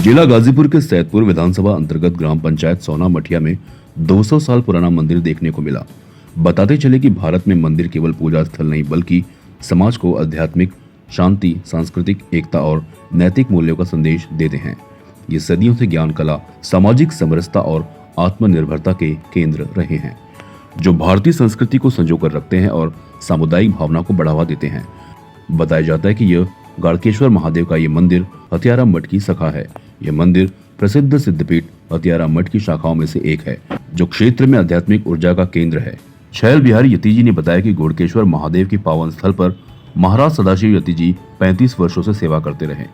जिला गाजीपुर के सैदपुर विधानसभा अंतर्गत ग्राम पंचायत सोना मठिया में 200 साल पुराना मंदिर देखने को मिला। बताते चले कि भारत में मंदिर केवल पूजा स्थल नहीं बल्कि समाज को आध्यात्मिक शांति, सांस्कृतिक एकता और नैतिक मूल्यों का संदेश देते हैं। ये सदियों से ज्ञान, कला, सामाजिक समरसता और आत्मनिर्भरता के केंद्र रहे हैं, जो भारतीय संस्कृति को संजो कर रखते हैं और सामुदायिक भावना को बढ़ावा देते हैं। बताया जाता है कि यह गाड़केश्वर महादेव का ये मंदिर हथियारा मठ की शाखा है। यह मंदिर प्रसिद्ध सिद्धपीठ हथियारा मठ की शाखाओं में से एक है, जो क्षेत्र में आध्यात्मिक ऊर्जा का केंद्र है। छैल बिहारी यति जी ने बताया कि गोड़केश्वर महादेव के पावन स्थल पर महाराज सदाशिव यति जी 35 वर्षों से सेवा करते रहे।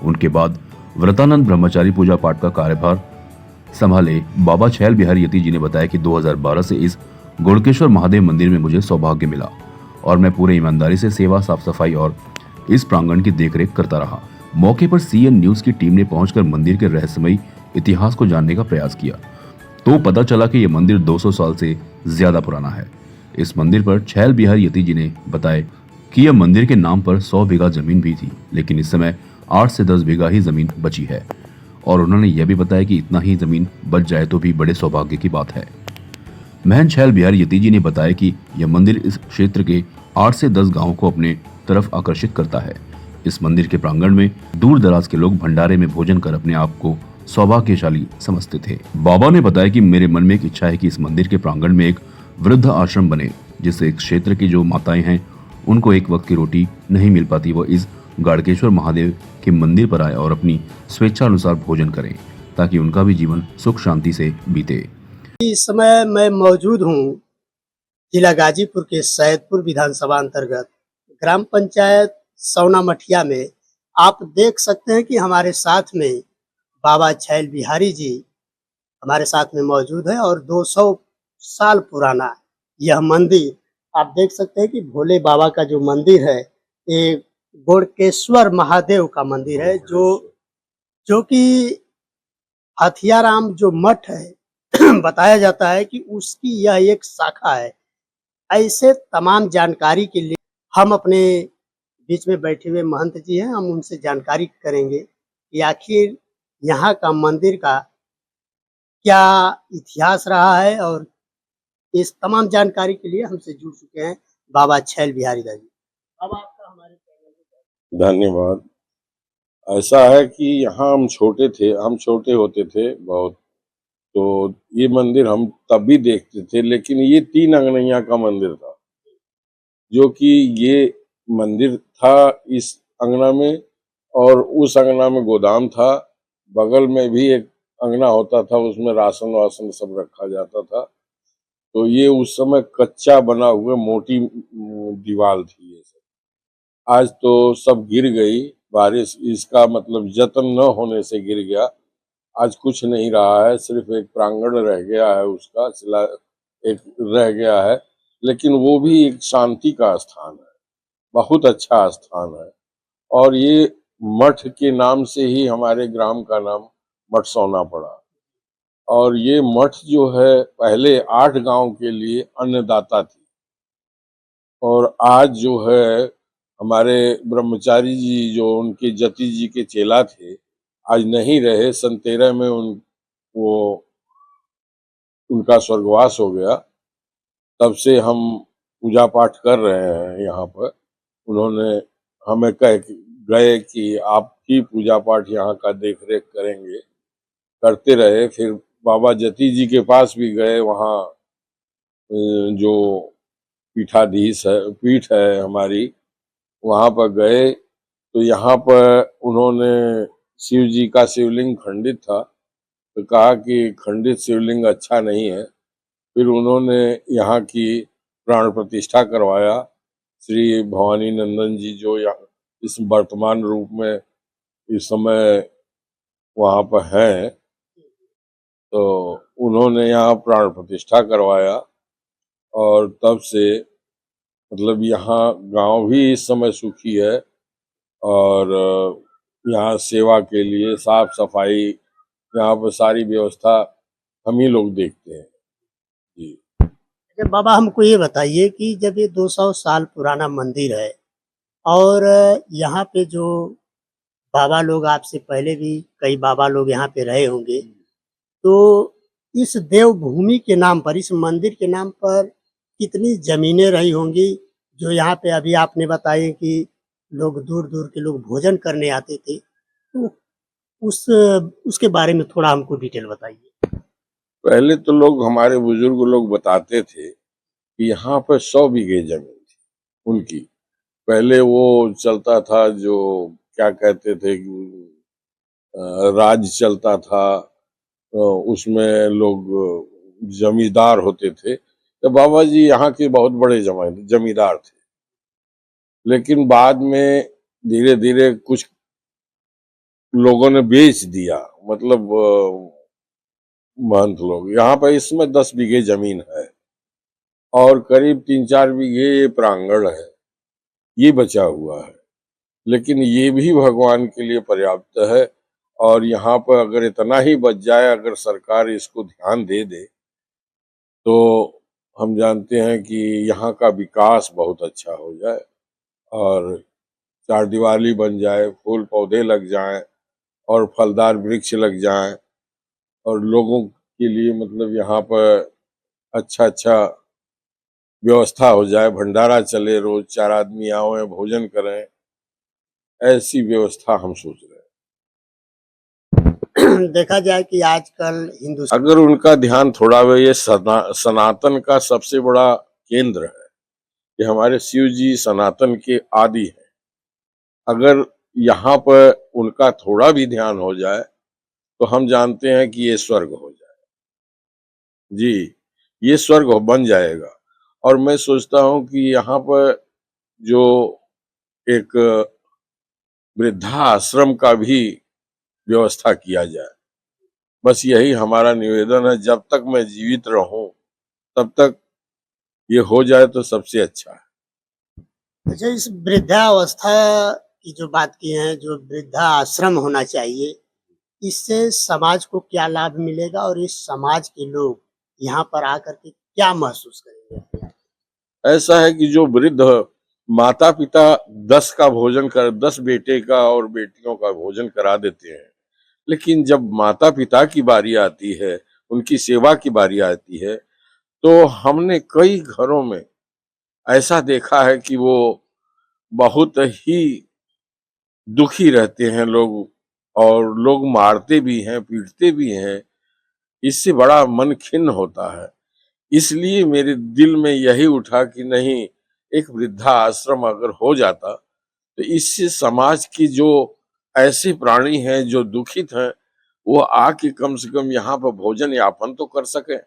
उनके बाद व्रतानंद ब्रह्मचारी पूजा पाठ का कार्यभार संभाले बाबा छैल बिहारी यति जी ने बताया कि 2012 से इस गोड़केश्वर महादेव मंदिर में मुझे सौभाग्य मिला और मैं पूरे ईमानदारी से सेवा, साफ सफाई और इस प्रांगण की देखरेख करता रहा। मौके पर सीएन न्यूज की टीम ने पहुंचकर मंदिर के रहस्यमयी इतिहास को जानने का प्रयास किया, तो पता चला कि यह मंदिर 200 साल से ज्यादा पुराना है। इस मंदिर पर छैल बिहारी यति जी ने बताया कि यह मंदिर के नाम पर 100 बीघा जमीन भी थी, लेकिन इस समय 8 से 10 बीघा ही जमीन बची है और उन्होंने यह भी बताया कि इतना ही जमीन बच जाए तो भी बड़े सौभाग्य की बात है। महन छैल बिहारी यति जी ने बताया कि यह मंदिर इस क्षेत्र के 8 से 10 गांवों को अपने तरफ आकर्षित करता है। इस मंदिर के प्रांगण में दूर दराज के लोग भंडारे में भोजन कर अपने आप को सौभाग्यशाली समझते थे। बाबा ने बताया कि मेरे मन में एक इच्छा है कि इस मंदिर के प्रांगण में एक वृद्ध आश्रम बने, जिससे इस क्षेत्र की जो माताएं हैं उनको एक वक्त की रोटी नहीं मिल पाती, वो इस गाड़केश्वर महादेव के मंदिर पर आए और अपनी स्वेच्छा अनुसार भोजन करें, ताकि उनका भी जीवन सुख शांति से बीते। इस समय मैं मौजूद हूँ जिला गाजीपुर के सैदपुर विधानसभा अंतर्गत ग्राम पंचायत सोना मठिया में। आप देख सकते हैं कि हमारे साथ में बाबा छैल बिहारी जी हमारे साथ में मौजूद है और 200 साल पुराना यह मंदिर आप देख सकते हैं कि भोले बाबा का जो मंदिर है, ये गोड़केश्वर महादेव का मंदिर है, जो कि हथियाराम जो मठ है बताया जाता है कि उसकी यह एक शाखा है। ऐसे तमाम जानकारी के लिए हम अपने बीच में बैठे हुए महंत जी हैं, हम उनसे जानकारी करेंगे कि आखिर यहाँ का मंदिर का क्या इतिहास रहा है, और इस तमाम जानकारी के लिए हमसे जुड़ चुके हैं बाबा छैल बिहारी जी। अब आपका हमारे चैनल में धन्यवाद। ऐसा है कि यहाँ हम छोटे होते थे बहुत, तो ये मंदिर हम तब भी देखते थे, लेकिन ये 3 अंगनैया का मंदिर था, जो कि ये मंदिर था इस अंगना में और उस अंगना में गोदाम था। बगल में भी एक अंगना होता था, उसमें राशन वासन सब रखा जाता था। तो ये उस समय कच्चा बना हुआ मोटी दीवार थी। ये सब आज तो सब गिर गई, बारिश इसका मतलब जतन न होने से गिर गया। आज कुछ नहीं रहा है, सिर्फ एक प्रांगण रह गया है, उसका सिला एक रह गया है, लेकिन वो भी एक शांति का स्थान है, बहुत अच्छा स्थान है। और ये मठ के नाम से ही हमारे ग्राम का नाम मठ सोना पड़ा। और ये मठ जो है पहले 8 गांव के लिए अन्नदाता थी, और आज जो है हमारे ब्रह्मचारी जी जो उनके जति जी के चेला थे, आज नहीं रहे। सन 13 में उनका स्वर्गवास हो गया। तब से हम पूजा पाठ कर रहे हैं यहाँ पर। उन्होंने हमें कह गए कि आप ही पूजा पाठ यहाँ का देख रेख करेंगे, करते रहे। फिर बाबा जति जी के पास भी गए, वहाँ जो पीठ है हमारी, वहाँ पर गए तो यहाँ पर उन्होंने शिव जी का शिवलिंग खंडित था, तो कहा कि खंडित शिवलिंग अच्छा नहीं है। फिर उन्होंने यहाँ की प्राण प्रतिष्ठा करवाया। श्री भवानी नंदन जी जो यहाँ इस वर्तमान रूप में इस समय वहाँ पर हैं, तो उन्होंने यहाँ प्राण प्रतिष्ठा करवाया। और तब से मतलब यहाँ गांव भी इस समय सुखी है, और यहाँ सेवा के लिए साफ सफाई, यहाँ पर सारी व्यवस्था हम ही लोग देखते हैं जी। अच्छा बाबा, हमको ये बताइए कि जब ये 200 साल पुराना मंदिर है और यहाँ पे जो बाबा लोग आपसे पहले भी कई बाबा लोग यहाँ पे रहे होंगे। तो इस देवभूमि के नाम पर, इस मंदिर के नाम पर कितनी जमीनें रही होंगी, जो यहाँ पे अभी आपने बताई कि लोग दूर-दूर के लोग भोजन करने आते थे। तो उस उसके बारे में थोड़ा हमको डिटेल बताइए। पहले तो लोग, हमारे बुजुर्ग लोग बताते थे कि यहाँ पर 100 बीघे जमीन थी उनकी। पहले वो चलता था, जो क्या कहते थे कि राज चलता था, उसमें लोग जमींदार होते थे। तो बाबा जी यहाँ के बहुत बड़े जमींदार थे। लेकिन बाद में धीरे धीरे कुछ लोगों ने बेच दिया, मतलब महंत लोग। यहाँ पर इसमें 10 बीघे जमीन है और करीब 3-4 बीघे प्रांगण है, ये बचा हुआ है। लेकिन ये भी भगवान के लिए पर्याप्त है। और यहाँ पर अगर इतना ही बच जाए, अगर सरकार इसको ध्यान दे दे, तो हम जानते हैं कि यहाँ का विकास बहुत अच्छा हो जाए और चारदीवारी बन जाए, फूल पौधे लग जाएं और फलदार वृक्ष लग जाएं और लोगों के लिए मतलब यहाँ पर अच्छा व्यवस्था हो जाए, भंडारा चले, रोज 4 आदमी आए भोजन करें, ऐसी व्यवस्था हम सोच रहे हैं। देखा जाए कि आजकल हिंदुस्तान, अगर उनका ध्यान थोड़ा वे, ये सनातन का सबसे बड़ा केंद्र है कि हमारे शिव जी सनातन के आदि हैं। अगर यहाँ पर उनका थोड़ा भी ध्यान हो जाए तो हम जानते हैं कि ये स्वर्ग हो जाए। जी, ये स्वर्ग बन जाएगा। और मैं सोचता हूँ कि यहाँ पर जो एक वृद्धाश्रम का भी व्यवस्था किया जाए। बस यही हमारा निवेदन है। जब तक मैं जीवित रहूं तब तक ये हो जाए तो सबसे अच्छा है। अच्छा, इस वृद्धावस्था की जो बात की है, जो वृद्धाश्रम होना चाहिए, इससे समाज को क्या लाभ मिलेगा और इस समाज के लोग यहाँ पर आकर के क्या महसूस करेंगे? ऐसा है कि जो वृद्ध माता पिता 10 बेटे का और बेटियों का भोजन करा देते हैं, लेकिन जब माता पिता की बारी आती है, उनकी सेवा की बारी आती है, तो हमने कई घरों में ऐसा देखा है कि वो बहुत ही दुखी रहते हैं लोग, और लोग मारते भी हैं, पीटते भी हैं। इससे बड़ा मन खिन्न होता है। इसलिए मेरे दिल में यही उठा कि नहीं, एक वृद्धा आश्रम अगर हो जाता तो इससे समाज की जो ऐसे प्राणी हैं जो दुखित हैं, वो आके कम से कम यहाँ पर भोजन यापन तो कर सकें,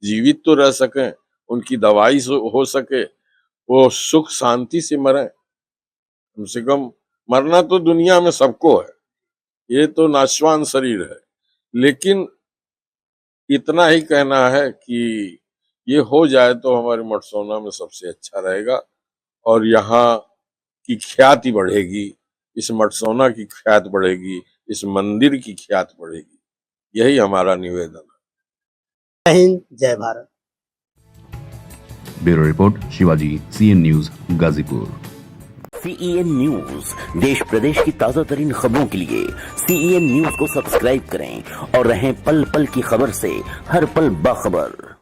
जीवित तो रह सकें, उनकी दवाई हो सके, वो सुख शांति से मरें। कम से कम मरना तो दुनिया में सबको है, ये तो नाशवान शरीर है। लेकिन इतना ही कहना है कि ये हो जाए तो हमारे मठसोना में सबसे अच्छा रहेगा और यहाँ की ख्याति बढ़ेगी, इस मठसोना की ख्याति बढ़ेगी, इस मंदिर की ख्याति बढ़ेगी। यही हमारा निवेदन है। जय हिंद, जय Bharat. Bureau report, Shivaji, CN news, Ghazipur. CEN news देश प्रदेश की ताजा तरीन खबरों के लिए सीईएन न्यूज को सब्सक्राइब करें और रहें पल पल की खबर से हर पल बाखबर।